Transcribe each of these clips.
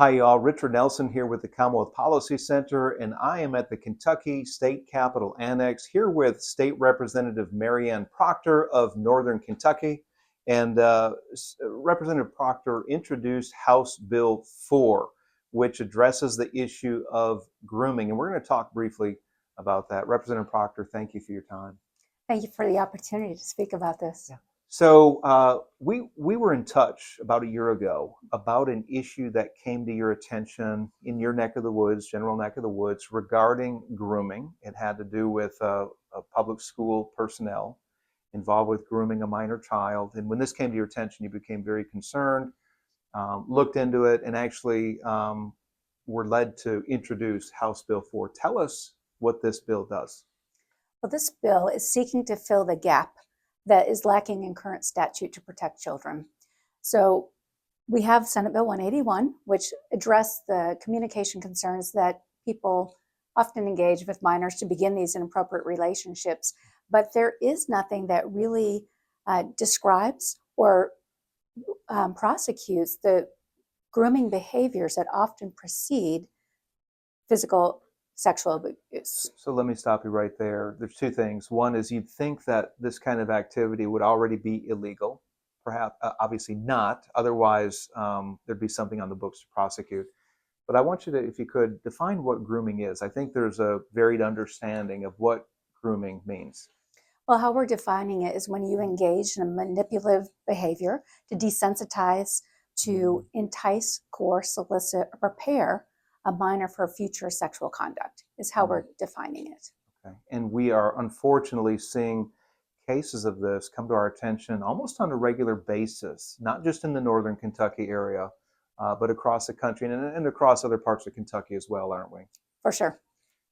Hi, y'all. Richard Nelson here with the Commonwealth Policy Center, and I am at the Kentucky State Capitol Annex here with State Representative Marianne Proctor of Northern Kentucky. And Representative Proctor introduced House Bill 4, which addresses the issue of grooming. And we're going to talk briefly about that. Representative Proctor, thank you for your time. Thank you for the opportunity to speak about this. Yeah. So we were in touch about a year ago about an issue that came to your attention in your neck of the woods, general neck of the woods, regarding grooming. It had to do with a public school personnel involved with grooming a minor child. And when this came to your attention, you became very concerned, looked into it, and actually were led to introduce House Bill 4. Tell us what this bill does. Well, this bill is seeking to fill the gap that is lacking in current statute to protect children. So we have Senate Bill 181, which addressed the communication concerns that people often engage with minors to begin these inappropriate relationships. But there is nothing that really describes or prosecutes the grooming behaviors that often precede physical sexual abuse. So let me stop you right there. There's two things. One is you'd think that this kind of activity would already be illegal. Perhaps, obviously not. Otherwise, there'd be something on the books to prosecute. But I want you to, if you could, define what grooming is. I think there's a varied understanding of what grooming means. Well, how we're defining it is when you engage in a manipulative behavior to desensitize, to entice, coerce, solicit, or prepare a minor for future sexual conduct is how we're defining it. Okay. And we are unfortunately seeing cases of this come to our attention almost on a regular basis, not just in the northern Kentucky area, but across the country and across other parts of Kentucky as well, aren't we? For sure.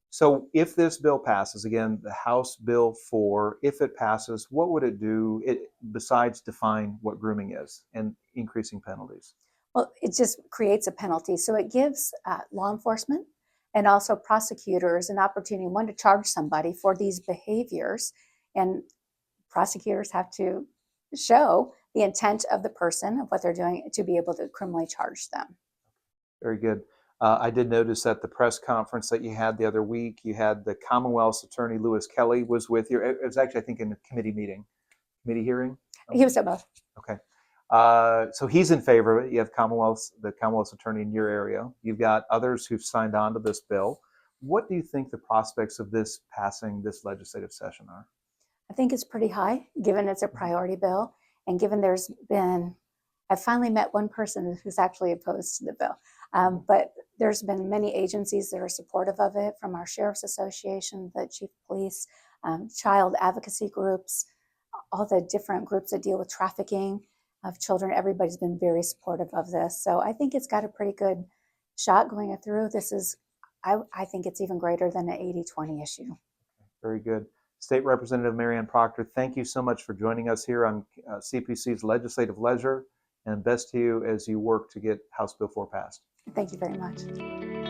So if this bill passes, again, the House Bill 4, if it passes, what would it do besides define what grooming is and increasing penalties? Well, it just creates a penalty. So it gives law enforcement and also prosecutors an opportunity, one, to charge somebody for these behaviors. And prosecutors have to show the intent of the person of what they're doing to be able to criminally charge them. Very good. I did notice at the press conference that you had the other week, you had the Commonwealth's attorney, Lewis Kelly, was with you. It was actually, I think, in a committee hearing? He was at both. Okay. So he's in favor of it. You have the Commonwealth's attorney in your area. You've got others who've signed on to this bill. What do you think the prospects of this passing this legislative session are? I think it's pretty high, given it's a priority bill, and given I've finally met one person who's actually opposed to the bill. But there's been many agencies that are supportive of it, from our Sheriff's Association, the Chief of Police, child advocacy groups, all the different groups that deal with trafficking of children. Everybody's been very supportive of this. So I think it's got a pretty good shot going through. I think it's even greater than an 80-20 issue. Very good. State Representative Marianne Proctor, thank you so much for joining us here on CPC's Legislative Leisure, and best to you as you work to get House Bill 4 passed. Thank you very much.